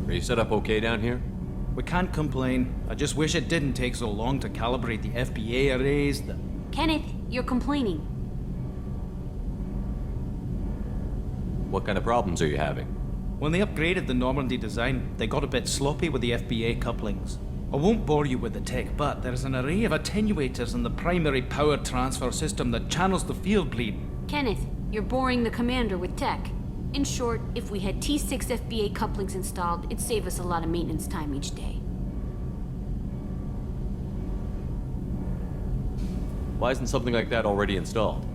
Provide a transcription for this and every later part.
Are you set up okay down here? We can't complain. I just wish it didn't take so long to calibrate the FBA arrays. Kenneth, you're complaining. What kind of problems are you having? When they upgraded the Normandy design, they got a bit sloppy with the FBA couplings. I won't bore you with the tech, but there's an array of attenuators in the primary power transfer system that channels the field bleed. Kenneth, you're boring the commander with tech. In short, if we had T6 FBA couplings installed, it'd save us a lot of maintenance time each day. Why isn't something like that already installed?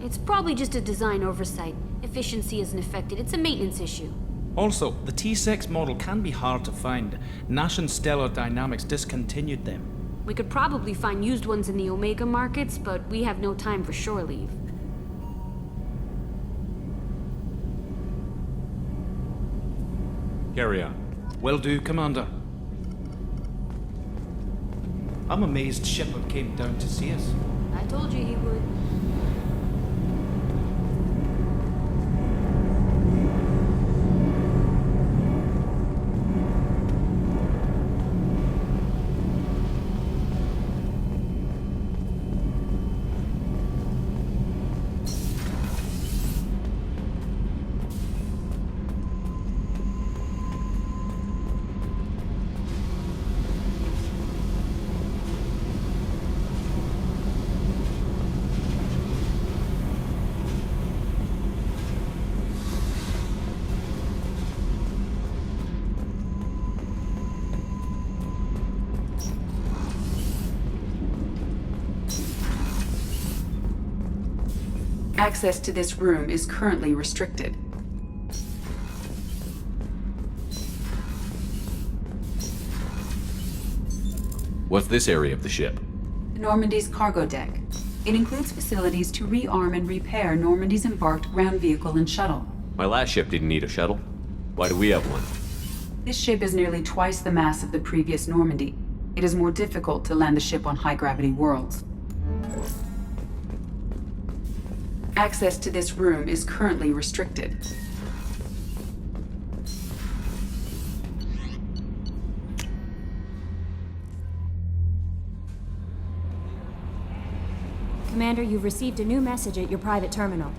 It's probably just a design oversight. Efficiency isn't affected, it's a maintenance issue. Also, the T6 model can be hard to find. Nash and Stellar Dynamics discontinued them. We could probably find used ones in the Omega markets, but we have no time for shore leave. Carry on. Will do, Commander. I'm amazed Shepard came down to see us. I told you he would. Access to this room is currently restricted. What's this area of the ship? Normandy's cargo deck. It includes facilities to rearm and repair Normandy's embarked ground vehicle and shuttle. My last ship didn't need a shuttle. Why do we have one? This ship is nearly twice the mass of the previous Normandy. It is more difficult to land the ship on high-gravity worlds. Access to this room is currently restricted. Commander, you've received a new message at your private terminal.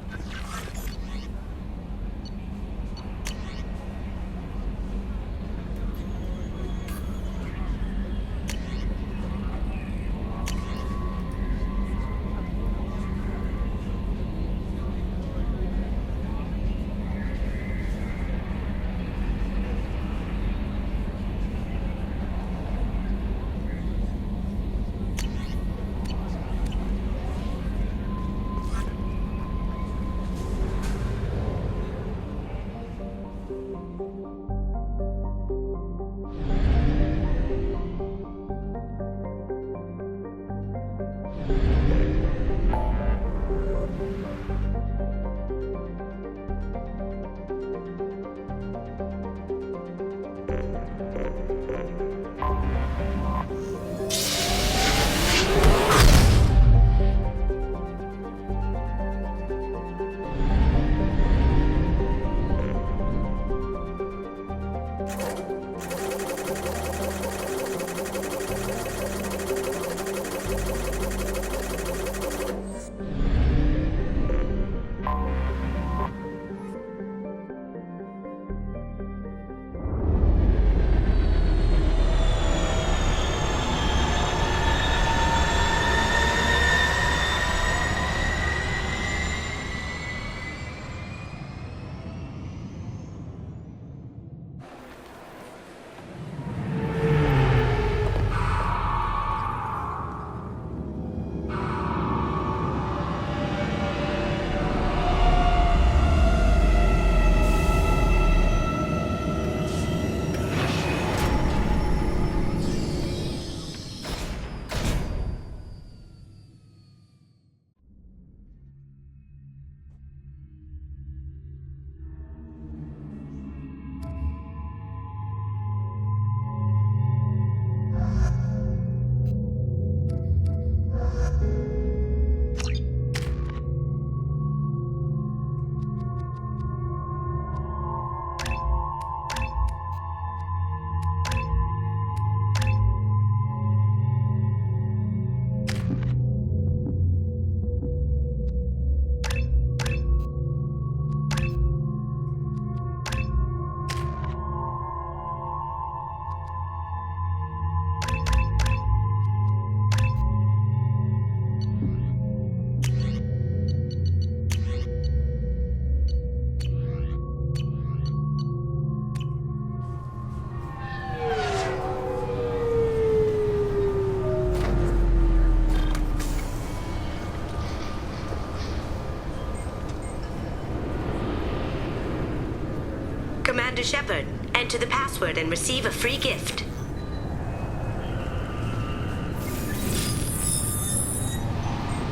Commander Shepard. Enter the password and receive a free gift.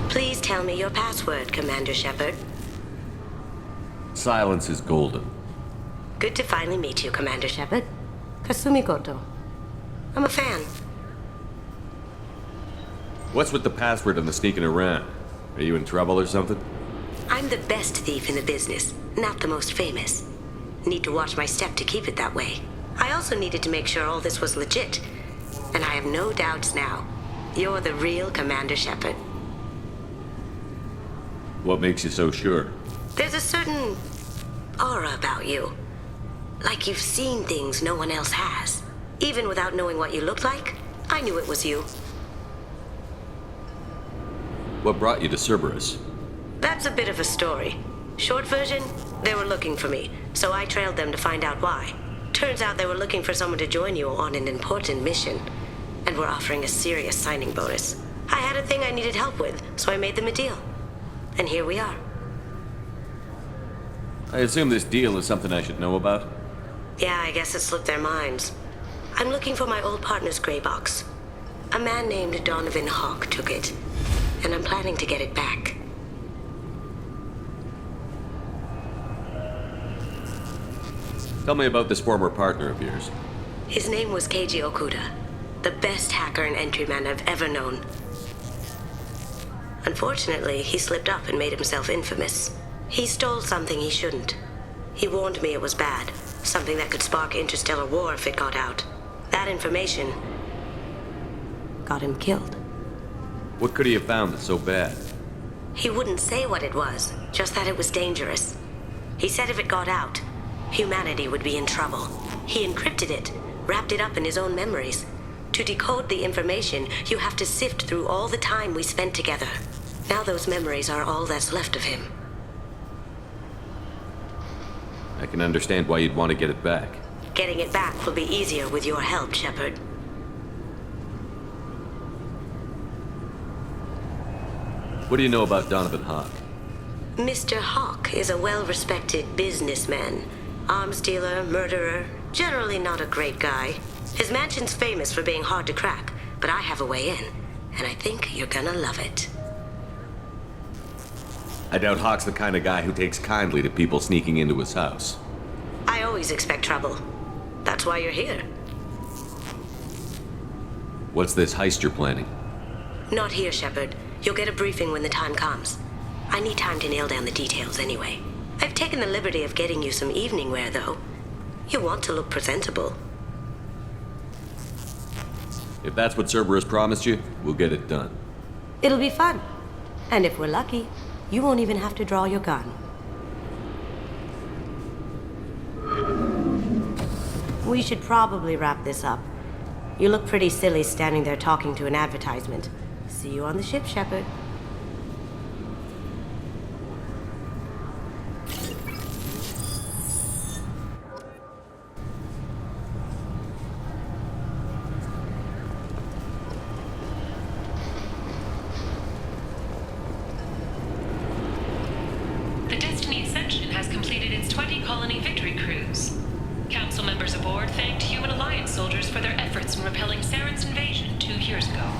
Please tell me your password, Commander Shepard. Silence is golden. Good to finally meet you, Commander Shepard. Kasumi Goto. I'm a fan. What's with the password and the sneaking around? Are you in trouble or something? I'm the best thief in the business, not the most famous. Need to watch my step to keep it that way. I also needed to make sure all this was legit. And I have no doubts now. You're the real Commander Shepard. What makes you so sure? There's a certain aura about you. Like you've seen things no one else has. Even without knowing what you looked like, I knew it was you. What brought you to Cerberus? That's a bit of a story. Short version, they were looking for me, so I trailed them to find out why. Turns out they were looking for someone to join you on an important mission, and were offering a serious signing bonus. I had a thing I needed help with, so I made them a deal. And here we are. I assume this deal is something I should know about? Yeah, I guess it slipped their minds. I'm looking for my old partner's gray box. A man named Donovan Hawk took it, and I'm planning to get it back. Tell me about this former partner of yours. His name was Keiji Okuda, the best hacker and entryman I've ever known. Unfortunately, he slipped up and made himself infamous. He stole something he shouldn't. He warned me it was bad, something that could spark interstellar war if it got out. That information got him killed. What could he have found that's so bad? He wouldn't say what it was, just that it was dangerous. He said if it got out, humanity would be in trouble. He encrypted it, wrapped it up in his own memories. To decode the information, you have to sift through all the time we spent together. Now those memories are all that's left of him. I can understand why you'd want to get it back. Getting it back will be easier with your help, Shepard. What do you know about Donovan Hawk? Mr. Hawk is a well-respected businessman. Arms dealer, murderer, generally not a great guy. His mansion's famous for being hard to crack, but I have a way in, and I think you're gonna love it. I doubt Hawk's the kind of guy who takes kindly to people sneaking into his house. I always expect trouble. That's why you're here. What's this heist you're planning? Not here, Shepard. You'll get a briefing when the time comes. I need time to nail down the details anyway. I've taken the liberty of getting you some evening wear, though. You want to look presentable. If that's what Cerberus promised you, we'll get it done. It'll be fun. And if we're lucky, you won't even have to draw your gun. We should probably wrap this up. You look pretty silly standing there talking to an advertisement. See you on the ship, Shepard. The Destiny Ascension has completed its 20-colony victory cruise. Council members aboard thanked Human Alliance soldiers for their efforts in repelling Saren's invasion 2 years ago.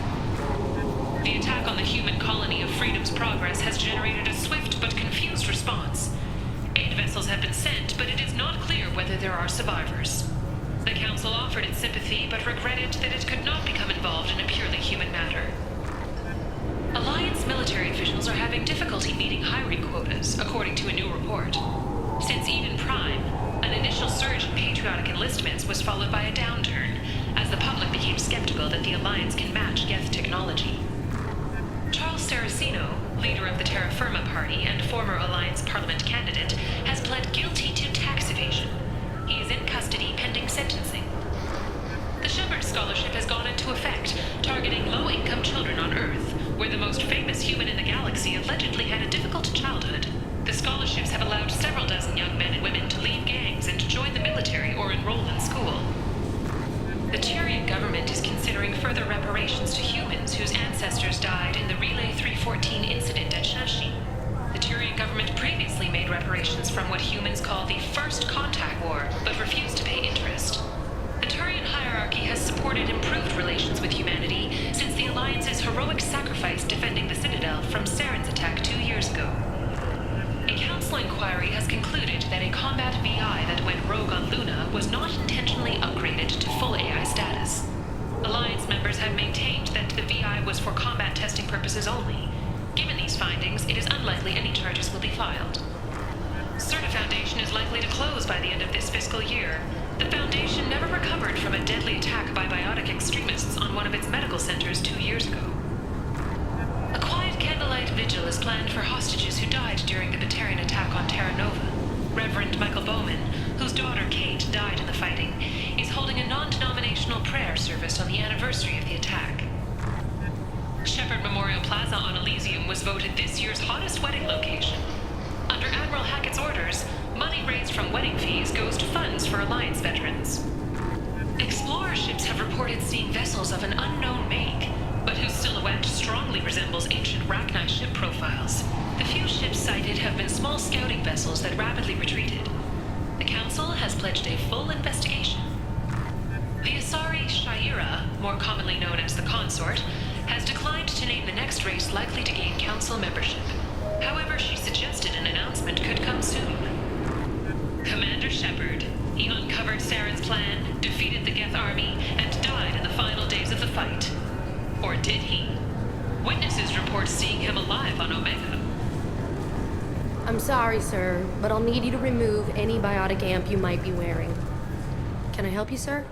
The attack on the human colony of Freedom's Progress has generated a swift but confused response. 8 vessels have been sent, but it is not clear whether there are survivors. The Council offered its sympathy, but regretted that it could not become involved in a purely human matter. Alliance military officials are having difficulty meeting hiring quotas, according to a new report. Since Eden Prime, an initial surge in patriotic enlistments was followed by a downturn, as the public became skeptical that the Alliance can match Geth technology. Charles Saraceno, leader of the Terra Firma Party and former Alliance Parliament candidate, has pled guilty to tax evasion. He is in custody pending sentencing. The Shepard Scholarship has gone into effect, targeting low-income children on Earth, where the most famous human in the galaxy allegedly had a difficult childhood. The scholarships have allowed several dozen young men and women to leave gangs and to join the military or enroll in school. The Turian government is considering further reparations to humans whose ancestors died in the Relay 314 incident at Shashi. The Turian government previously made reparations from what humans call the First Contact War, but refused to pay interest. The Turian hierarchy has supported improved relations with humanity since the Alliance's heroic sacrifice defending the Citadel from Saren's attack 2 years ago. A council inquiry has concluded that a combat VI that went rogue on Luna was not intentionally upgraded to full AI status. Alliance members have maintained that the VI was for combat testing purposes only. Given these findings, it is unlikely any charges will be filed. Certa Foundation is likely to close by the end of this fiscal year. The Foundation never recovered from a deadly attack by biotic extremists on one of its medical centers 2 years ago. A quiet candlelight vigil is planned for hostages who died during the Batarian attack on Terra Nova. Reverend Michael Bowman, whose daughter Kate died in the fighting, is holding a non-denominational prayer service on the anniversary of the attack. Shepherd Memorial Plaza on Elysium was voted this year's hottest wedding location. Under Admiral Hackett's orders, money raised from wedding fees goes to funds for Alliance veterans. Explorer ships have reported seeing vessels of an unknown make, but whose silhouette strongly resembles ancient Rachni ship profiles. The few ships sighted have been small scouting vessels that rapidly retreated. The Council has pledged a full investigation. The Asari Shaira, more commonly known as the Consort, has declined to name the next race likely to gain Council membership. However, she suggested an announcement could come soon. Commander Shepard. He uncovered Saren's plan, defeated the Geth army, and died in the final days of the fight. Or did he? Witnesses report seeing him alive on Omega. I'm sorry, sir, but I'll need you to remove any biotic amp you might be wearing. Can I help you, sir?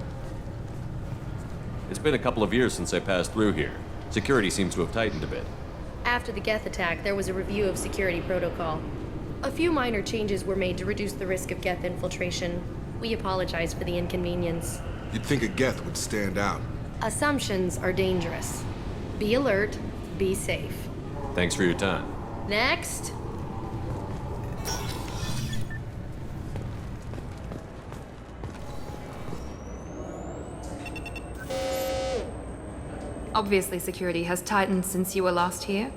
It's been a couple of years since I passed through here. Security seems to have tightened a bit. After the Geth attack, there was a review of security protocol. A few minor changes were made to reduce the risk of Geth infiltration. We apologize for the inconvenience. You'd think a Geth would stand out. Assumptions are dangerous. Be alert, be safe. Thanks for your time. Next. Obviously, security has tightened since you were last here.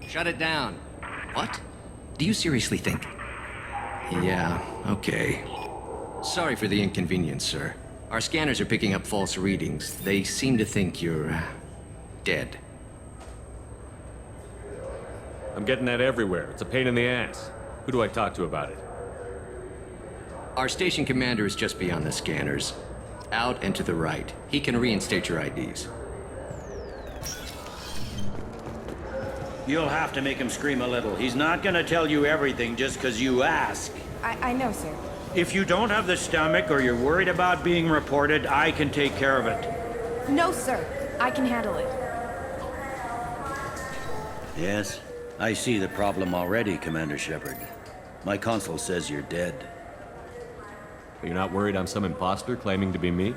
Shut it down. What? Do you seriously think? Yeah, okay. Sorry for the inconvenience, sir. Our scanners are picking up false readings. They seem to think you're, dead. I'm getting that everywhere. It's a pain in the ass. Who do I talk to about it? Our station commander is just beyond the scanners. Out and to the right. He can reinstate your IDs. You'll have to make him scream a little. He's not gonna tell you everything just because you ask. I know, sir. If you don't have the stomach or you're worried about being reported, I can take care of it. No, sir. I can handle it. Yes, I see the problem already, Commander Shepard. My consul says you're dead. You're not worried I'm some imposter claiming to be me?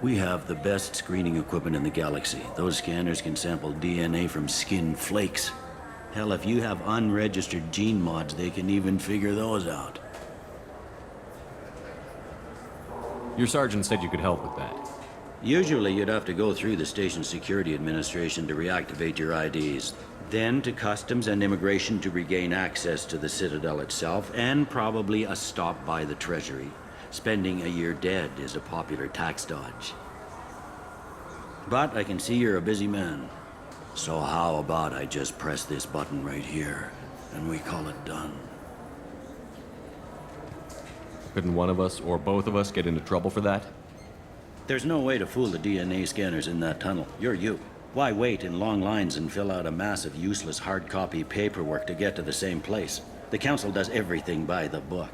We have the best screening equipment in the galaxy. Those scanners can sample DNA from skin flakes. Hell, if you have unregistered gene mods, they can even figure those out. Your sergeant said you could help with that. Usually you'd have to go through the station security administration to reactivate your IDs. Then to customs and immigration to regain access to the Citadel itself, and probably a stop by the Treasury. Spending a year dead is a popular tax dodge. But I can see you're a busy man. So how about I just press this button right here, and we call it done? Couldn't one of us, or both of us, get into trouble for that? There's no way to fool the DNA scanners in that tunnel. You're you. Why wait in long lines and fill out a massive useless hard copy paperwork to get to the same place? The Council does everything by the book.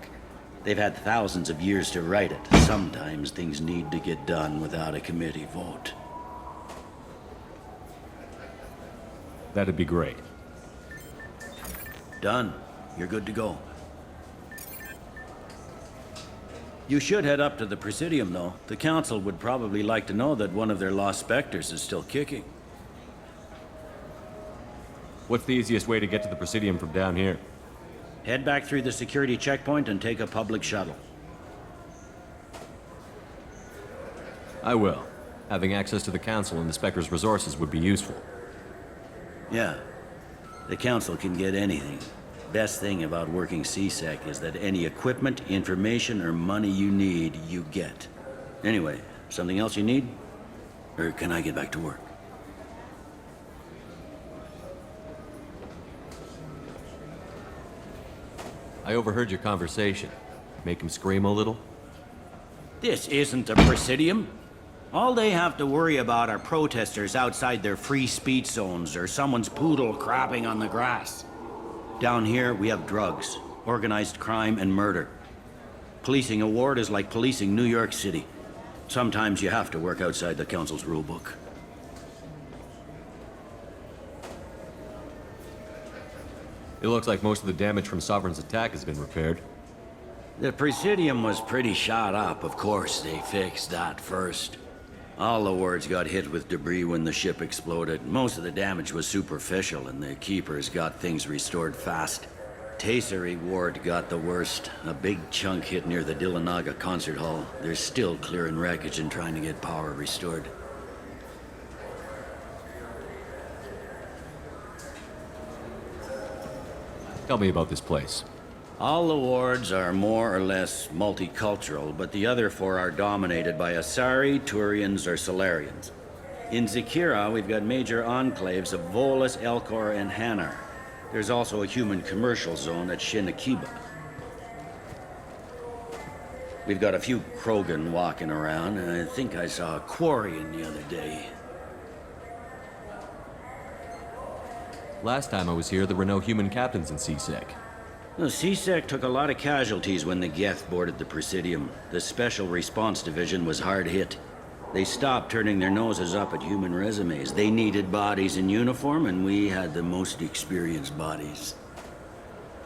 They've had thousands of years to write it. Sometimes things need to get done without a committee vote. That'd be great. Done. You're good to go. You should head up to the Presidium, though. The Council would probably like to know that one of their lost specters is still kicking. What's the easiest way to get to the Presidium from down here? Head back through the security checkpoint and take a public shuttle. I will. Having access to the Council and the Spectre's resources would be useful. Yeah. The Council can get anything. Best thing about working CSEC is that any equipment, information, or money you need, you get. Anyway, something else you need? Or can I get back to work? I overheard your conversation. Make him scream a little? This isn't a Presidium. All they have to worry about are protesters outside their free speech zones or someone's poodle crapping on the grass. Down here, we have drugs, organized crime, and murder. Policing a ward is like policing New York City. Sometimes you have to work outside the Council's rulebook. It looks like most of the damage from Sovereign's attack has been repaired. The Presidium was pretty shot up. Of course, they fixed that first. All the wards got hit with debris when the ship exploded. Most of the damage was superficial, and the Keepers got things restored fast. Tasery Ward got the worst. A big chunk hit near the Dillanaga concert hall. They're still clearing wreckage and trying to get power restored. Tell me about this place. All the wards are more or less multicultural, but the other four are dominated by Asari, Turians, or Solarians. In Zakira, we've got major enclaves of Volus, Elcor, and Hanar. There's also a human commercial zone at Shinakiba. We've got a few Krogan walking around, and I think I saw a Quarian the other day. Last time I was here, there were no human captains in CSEC. The CSEC took a lot of casualties when the Geth boarded the Presidium. The Special Response Division was hard hit. They stopped turning their noses up at human resumes. They needed bodies in uniform, and we had the most experienced bodies.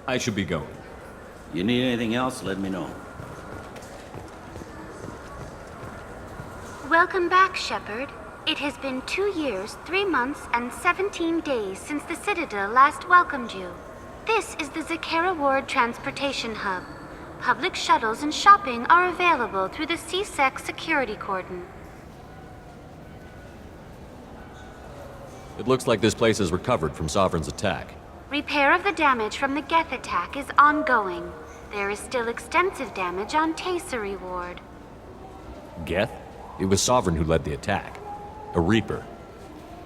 I should be going. You need anything else, let me know. Welcome back, Shepard. It has been 2 years, 3 months, and 17 days since the Citadel last welcomed you. This is the Zakera Ward Transportation Hub. Public shuttles and shopping are available through the CSEC security cordon. It looks like this place has recovered from Sovereign's attack. Repair of the damage from the Geth attack is ongoing. There is still extensive damage on Tasery Ward. Geth? It was Sovereign who led the attack. A Reaper.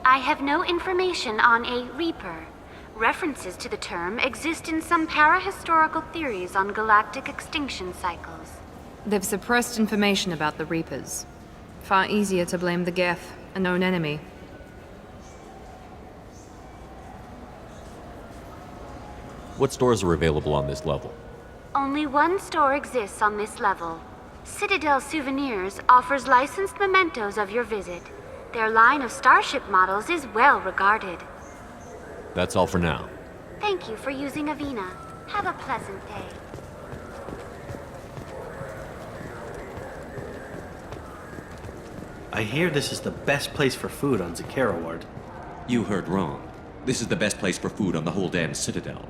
I have no information on a Reaper. References to the term exist in some parahistorical theories on galactic extinction cycles. They've suppressed information about the Reapers. Far easier to blame the Geth, a known enemy. What stores are available on this level? Only one store exists on this level. Citadel Souvenirs offers licensed mementos of your visit. Their line of starship models is well regarded. That's all for now. Thank you for using Avina. Have a pleasant day. I hear this is the best place for food on Zakera Ward. You heard wrong. This is the best place for food on the whole damn Citadel.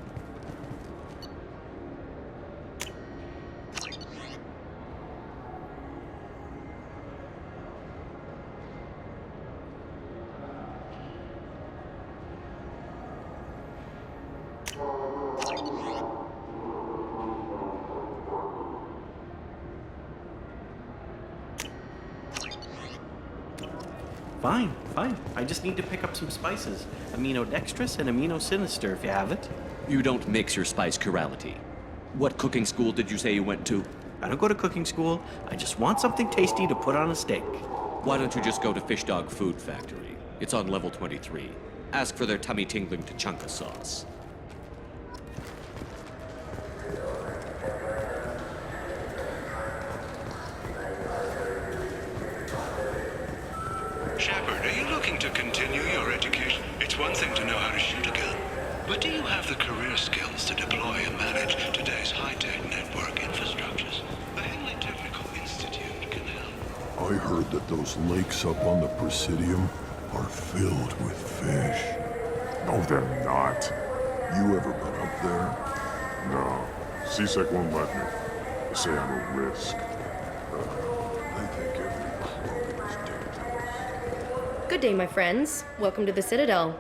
Fine. I just need to pick up some spices. Aminodextrous and aminosinister, if you have it. You don't mix your spice chirality. What cooking school did you say you went to? I don't go to cooking school. I just want something tasty to put on a steak. Why don't you just go to Fish Dog Food Factory? It's on level 23. Ask for their tummy-tingling Tachanka sauce. Shepard, are you looking to continue your education? It's one thing to know how to shoot a gun, but do you have the career skills to deploy and manage today's high-tech network infrastructures? The Henley Technical Institute can help. I heard that those lakes up on the Presidium are filled with fish. No, they're not. You ever been up there? No. CSEC won't let me. They say I'm a risk. I think every Krogan is dangerous. Good day, my friends. Welcome to the Citadel.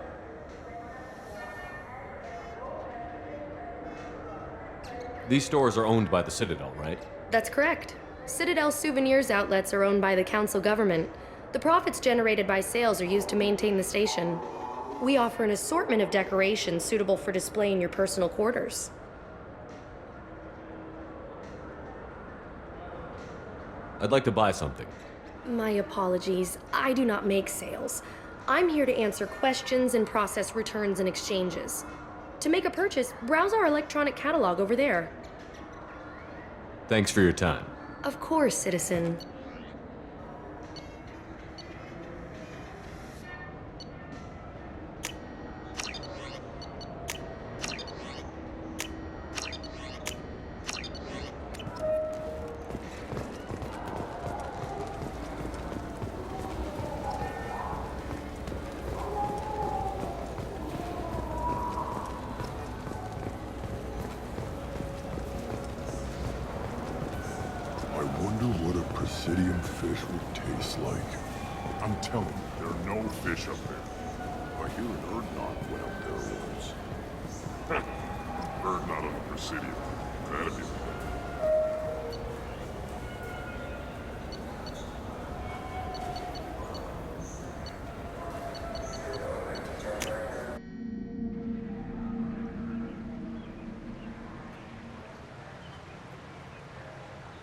These stores are owned by the Citadel, right? That's correct. Citadel souvenirs outlets are owned by the council government. The profits generated by sales are used to maintain the station. We offer an assortment of decorations suitable for display in your personal quarters. I'd like to buy something. My apologies. I do not make sales. I'm here to answer questions and process returns and exchanges. To make a purchase, browse our electronic catalog over there. Thanks for your time. Of course, citizen. I wonder what a Presidium fish would taste like. I'm telling you, there are no fish up there. I hear an Erdnot went up there once. Erdnot on the Presidium. That'd be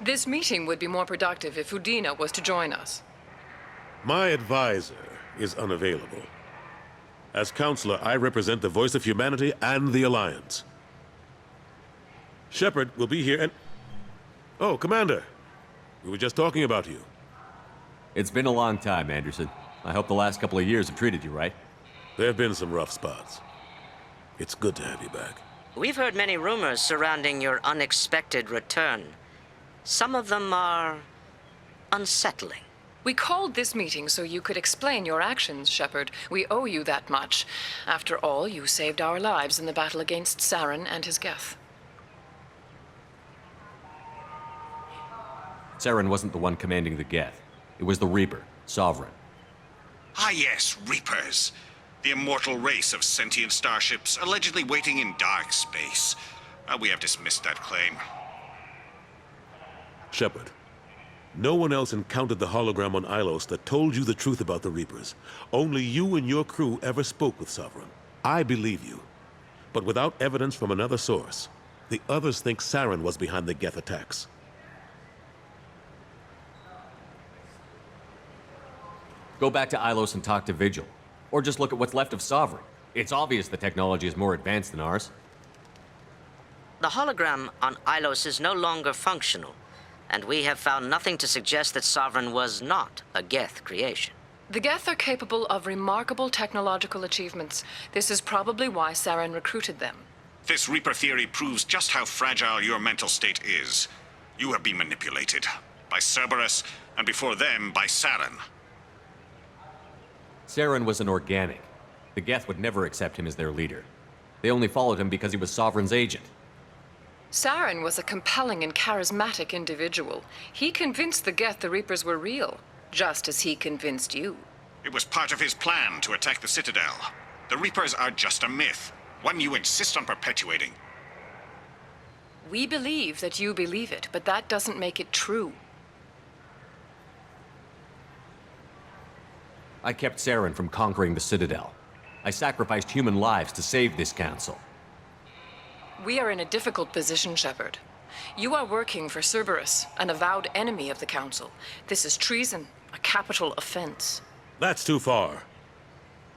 This meeting would be more productive if Udina was to join us. My advisor is unavailable. As counselor, I represent the voice of humanity and the Alliance. Shepard will be here and... Oh, Commander. We were just talking about you. It's been a long time, Anderson. I hope the last couple of years have treated you right. There have been some rough spots. It's good to have you back. We've heard many rumors surrounding your unexpected return. Some of them are unsettling. We called this meeting so you could explain your actions, Shepard. We owe you that much. After all, you saved our lives in the battle against Saren and his Geth. Saren wasn't the one commanding the Geth. It was the Reaper, Sovereign. Ah yes, Reapers. The immortal race of sentient starships allegedly waiting in dark space. We have dismissed that claim. Shepard, no one else encountered the hologram on Ilos that told you the truth about the Reapers. Only you and your crew ever spoke with Sovereign. I believe you. But without evidence from another source, the others think Saren was behind the Geth attacks. Go back to Ilos and talk to Vigil. Or just look at what's left of Sovereign. It's obvious the technology is more advanced than ours. The hologram on Ilos is no longer functional, and we have found nothing to suggest that Sovereign was not a Geth creation. The Geth are capable of remarkable technological achievements. This is probably why Saren recruited them. This Reaper theory proves just how fragile your mental state is. You have been manipulated. By Cerberus, and before them, by Saren. Saren was an organic. The Geth would never accept him as their leader. They only followed him because he was Sovereign's agent. Saren was a compelling and charismatic individual. He convinced the Geth the Reapers were real, just as he convinced you. It was part of his plan to attack the Citadel. The Reapers are just a myth, one you insist on perpetuating. We believe that you believe it, but that doesn't make it true. I kept Saren from conquering the Citadel. I sacrificed human lives to save this council. We are in a difficult position, Shepard. You are working for Cerberus, an avowed enemy of the Council. This is treason, a capital offense. That's too far.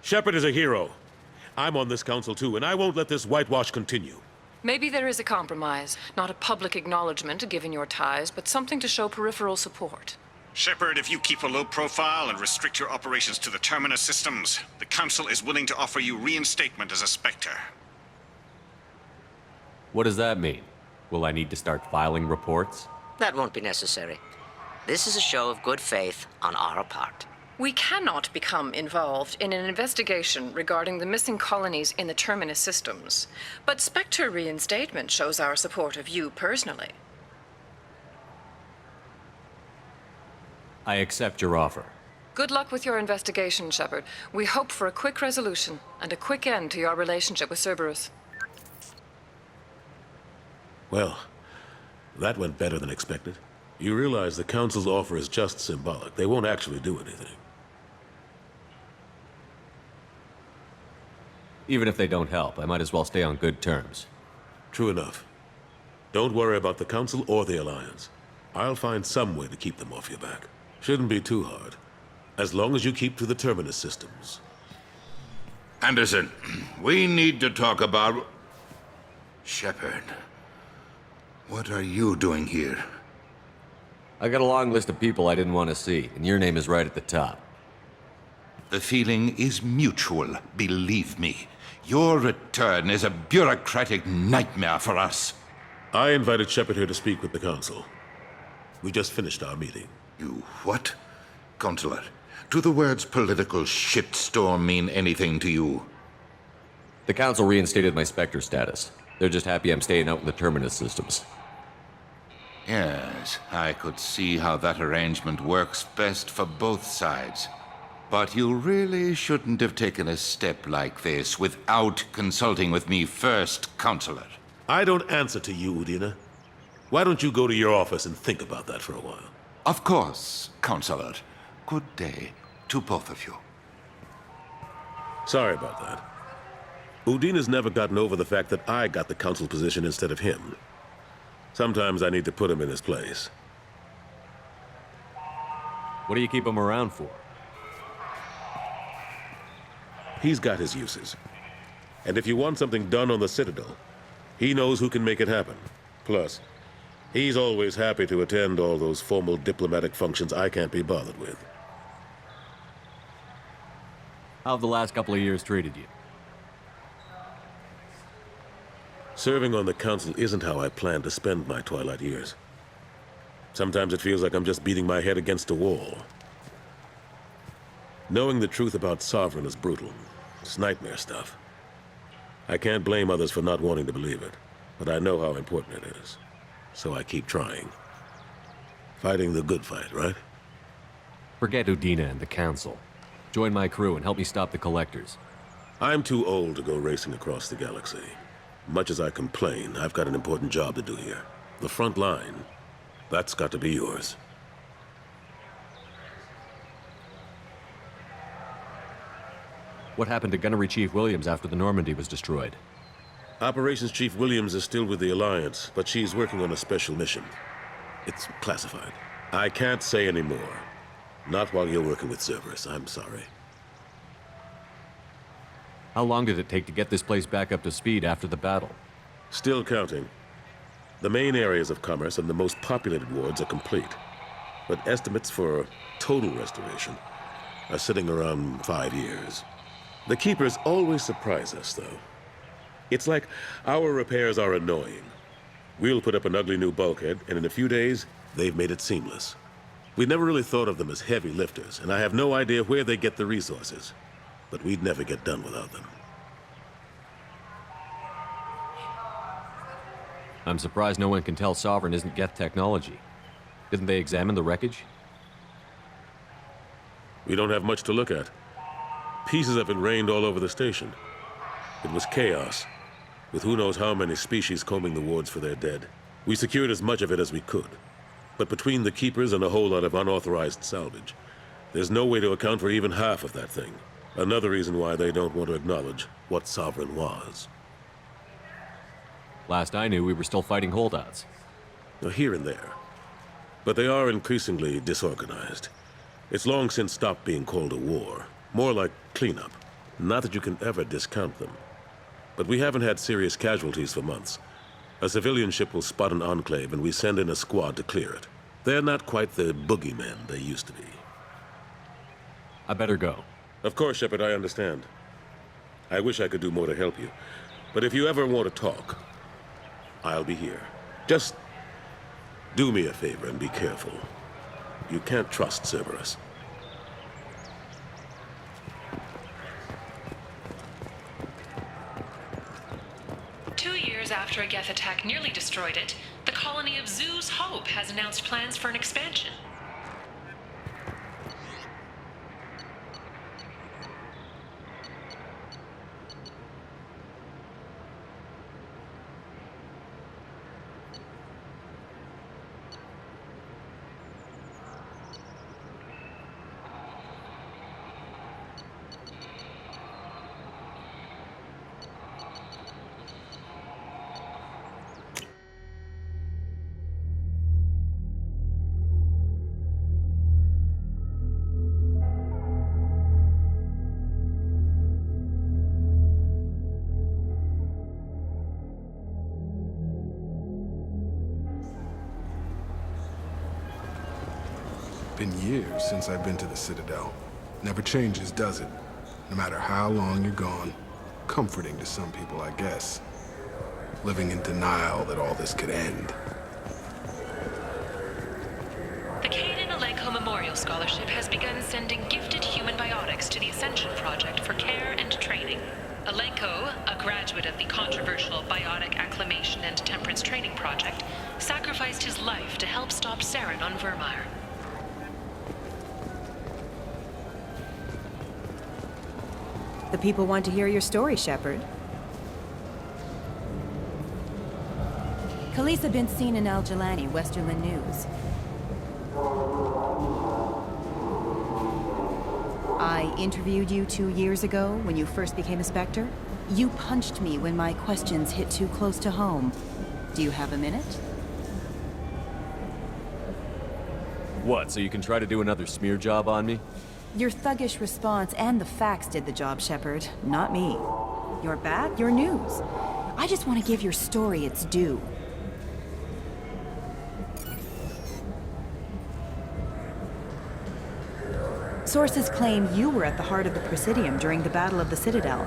Shepard is a hero. I'm on this council too, and I won't let this whitewash continue. Maybe there is a compromise, not a public acknowledgement given your ties, but something to show peripheral support. Shepard, if you keep a low profile and restrict your operations to the Terminus systems, the Council is willing to offer you reinstatement as a Spectre. What does that mean? Will I need to start filing reports? That won't be necessary. This is a show of good faith on our part. We cannot become involved in an investigation regarding the missing colonies in the Terminus systems, but Spectre reinstatement shows our support of you personally. I accept your offer. Good luck with your investigation, Shepard. We hope for a quick resolution and a quick end to your relationship with Cerberus. Well, That went better than expected. You realize the Council's offer is just symbolic. They won't actually do anything. Even if they don't help, I might as well stay on good terms. True enough. Don't worry about the Council or the Alliance. I'll find some way to keep them off your back. Shouldn't be too hard. As long as you keep to the Terminus systems. Anderson, we need to talk about... Shepard. What are you doing here? I got a long list of people I didn't want to see, and your name is right at the top. The feeling is mutual, believe me. Your return is a bureaucratic nightmare for us. I invited Shepard here to speak with the Council. We just finished our meeting. You what? Counselor, do the words political shitstorm mean anything to you? The Council reinstated my Spectre status. They're just happy I'm staying out in the Terminus systems. Yes, I could see how that arrangement works best for both sides. But you really shouldn't have taken a step like this without consulting with me first, Counselor. I don't answer to you, Udina. Why don't you go to your office and think about that for a while? Of course, Counselor. Good day to both of you. Sorry about that. Udina's never gotten over the fact that I got the Council position instead of him. Sometimes I need to put him in his place. What do you keep him around for? He's got his uses. And if you want something done on the Citadel, he knows who can make it happen. Plus, he's always happy to attend all those formal diplomatic functions I can't be bothered with. How have the last couple of years treated you? Serving on the Council isn't how I plan to spend my twilight years. Sometimes it feels like I'm just beating my head against a wall. Knowing the truth about Sovereign is brutal. It's nightmare stuff. I can't blame others for not wanting to believe it, but I know how important it is. So I keep trying. Fighting the good fight, right? Forget Udina and the Council. Join my crew and help me stop the Collectors. I'm too old to go racing across the galaxy. Much as I complain, I've got an important job to do here. The front line, that's got to be yours. What happened to Gunnery Chief Williams after the Normandy was destroyed? Operations Chief Williams is still with the Alliance, but she's working on a special mission. It's classified. I can't say any more. Not while you're working with Cerberus, I'm sorry. How long did it take to get this place back up to speed after the battle? Still counting. The main areas of commerce and the most populated wards are complete. But estimates for total restoration are sitting around 5 years. The Keepers always surprise us, though. It's like our repairs are annoying. We'll put up an ugly new bulkhead, and in a few days, they've made it seamless. We never really thought of them as heavy lifters, and I have no idea where they get the resources. But we'd never get done without them. I'm surprised no one can tell Sovereign isn't Geth technology. Didn't they examine the wreckage? We don't have much to look at. Pieces of it rained all over the station. It was chaos, with who knows how many species combing the wards for their dead. We secured as much of it as we could. But between the Keepers and a whole lot of unauthorized salvage, there's no way to account for even half of that thing. Another reason why they don't want to acknowledge what Sovereign was. Last I knew, we were still fighting holdouts. Here and there. But they are increasingly disorganized. It's long since stopped being called a war. More like cleanup. Not that you can ever discount them. But we haven't had serious casualties for months. A civilian ship will spot an enclave and we send in a squad to clear it. They're not quite the boogeymen they used to be. I better go. Of course, Shepard, I understand. I wish I could do more to help you. But if you ever want to talk, I'll be here. Just do me a favor and be careful. You can't trust Cerberus. After a Geth attack nearly destroyed it, the colony of Zoo's Hope has announced plans for an expansion. Been years since I've been to the Citadel. Never changes, does it? No matter how long you're gone. Comforting to some people, I guess. Living in denial that all this could end. The Kanan Alenko Memorial Scholarship has begun sending gifted human biotics to the Ascension Project for care and training. Alenko, a graduate of the controversial Biotic Acclimation and Temperance Training Project, sacrificed his life to help stop Saren on Vermeer. The people want to hear your story, Shepard. Khaleesa bint Sinan al-Jilani, Westerland News. I interviewed you 2 years ago when you first became a Spectre. You punched me when my questions hit too close to home. Do you have a minute? What, so you can try to do another smear job on me? Your thuggish response and the facts did the job, Shepard, not me. You're back, your news. I just want to give your story its due. Sources claim you were at the heart of the Presidium during the Battle of the Citadel.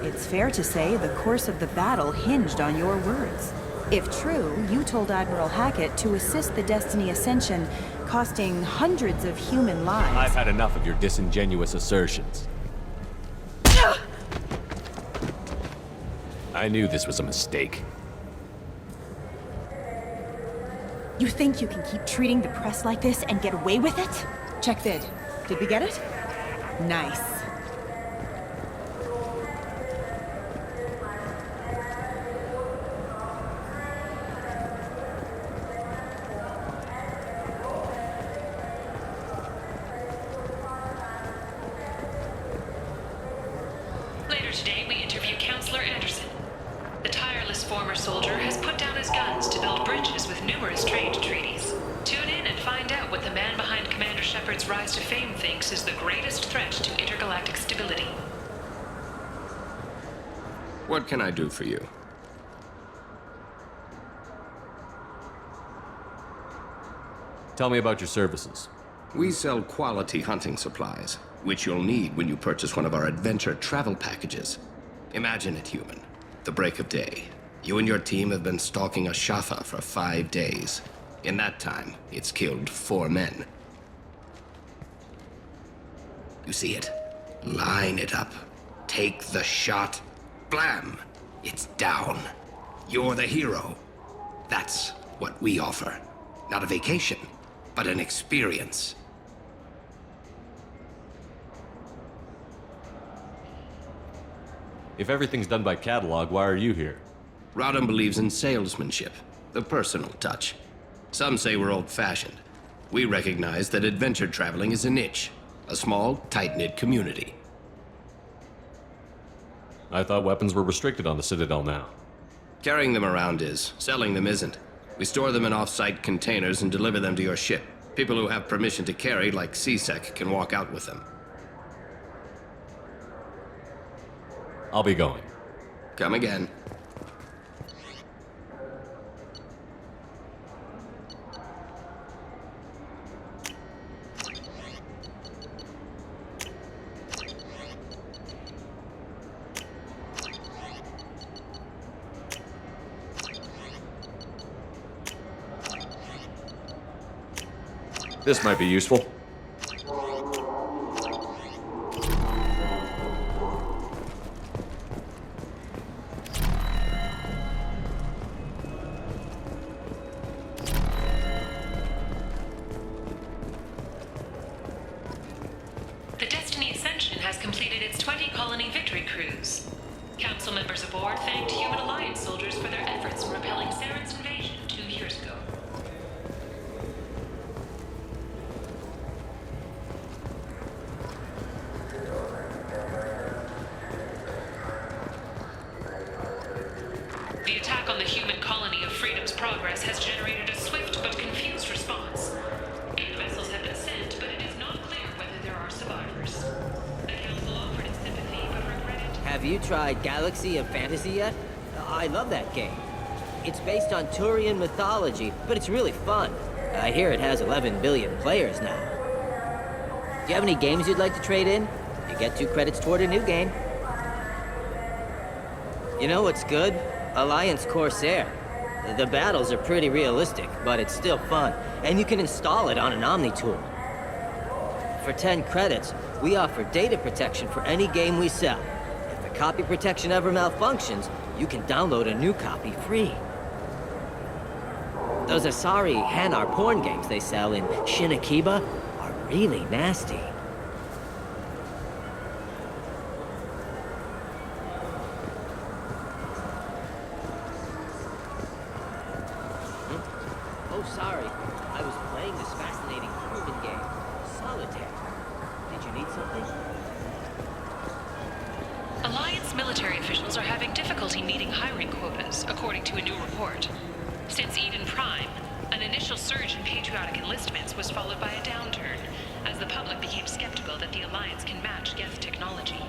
It's fair to say the course of the battle hinged on your words. If true, you told Admiral Hackett to assist the Destiny Ascension, costing hundreds of human lives. I've had enough of your disingenuous assertions. I knew this was a mistake. You think you can keep treating the press like this and get away with it? Check vid. Did we get it? Nice. Later today, we interview Counselor Anderson. The tireless former soldier has put down his guns to build bridges with numerous trade treaties. Tune in and find out what the man behind Commander Shepard's rise to fame thinks is the greatest threat to intergalactic stability. What can I do for you? Tell me about your services. We sell quality hunting supplies, which you'll need when you purchase one of our adventure travel packages. Imagine it, human. The break of day. You and your team have been stalking a Shafa for 5 days. In that time, it's killed 4 men. You see it? Line it up. Take the shot. Blam! It's down. You're the hero. That's what we offer. Not a vacation, but an experience. If everything's done by catalog, why are you here? Rodham believes in salesmanship, the personal touch. Some say we're old-fashioned. We recognize that adventure traveling is a niche, a small, tight-knit community. I thought weapons were restricted on the Citadel now. Carrying them around is. Selling them isn't. We store them in off-site containers and deliver them to your ship. People who have permission to carry, like CSEC, can walk out with them. I'll be going. Come again. This might be useful. The Destiny Ascension has completed its 20-colony victory cruise. Council members aboard thanked Human Alliance soldiers for their efforts in repelling Saren's invasion 2 years ago. The attack on the human colony of Freedom's Progress has generated a swift but confused response. 8 vessels have been sent, but it is not clear whether there are survivors. The Council offered its sympathy, but regretted... Have you tried Galaxy of Fantasy yet? I love that game. It's based on Turian mythology, but it's really fun. I hear it has 11 billion players now. Do you have any games you'd like to trade in? You get 2 credits toward a new game. You know what's good? Alliance Corsair. The battles are pretty realistic, but it's still fun, and you can install it on an Omni tool. For 10 credits, we offer data protection for any game we sell. If the copy protection ever malfunctions, you can download a new copy free. Those Asari Hanar porn games they sell in Shinakiba are really nasty. Oh, sorry. I was playing this fascinating human game, Solitaire. Did you need something? Alliance military officials are having difficulty meeting hiring quotas, according to a new report. Since Eden Prime, an initial surge in patriotic enlistments was followed by a downturn, as the public became skeptical that the Alliance can match Geth technology.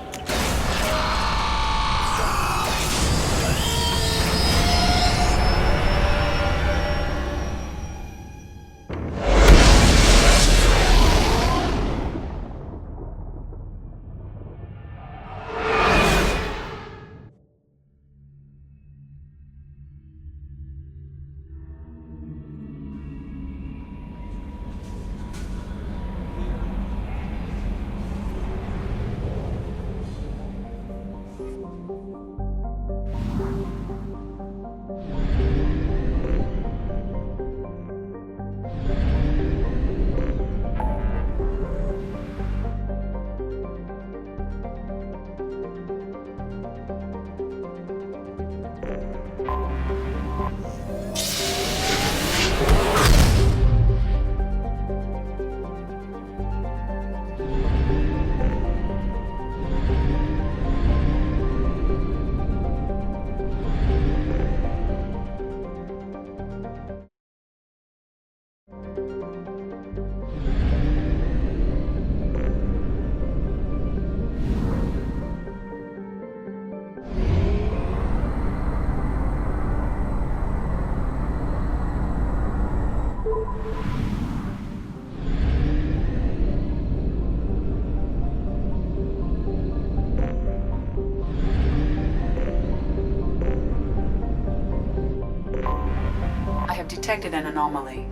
Detected an anomaly.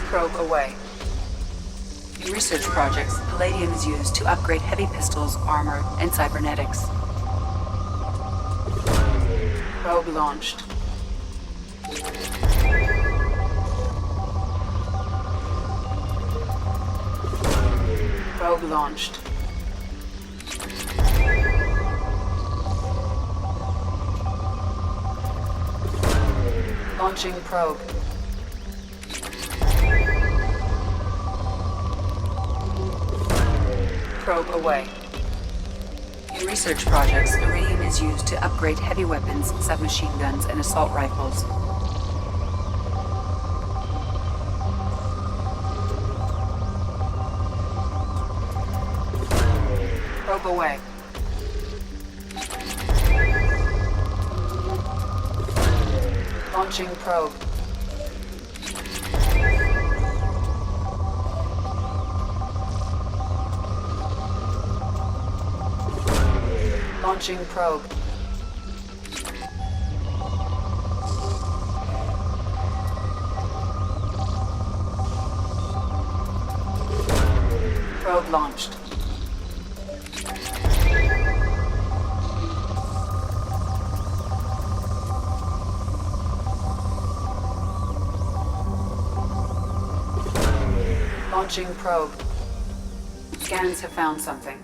Probe away. In research projects, palladium is used to upgrade heavy pistols, armor, and cybernetics. Probe launched. Probe launched. Launching probe. Probe away. In research projects, iridium is used to upgrade heavy weapons, submachine guns, and assault rifles. Probe away. Launching probe. Launching probe. Probe launched. Launching probe. Scans have found something.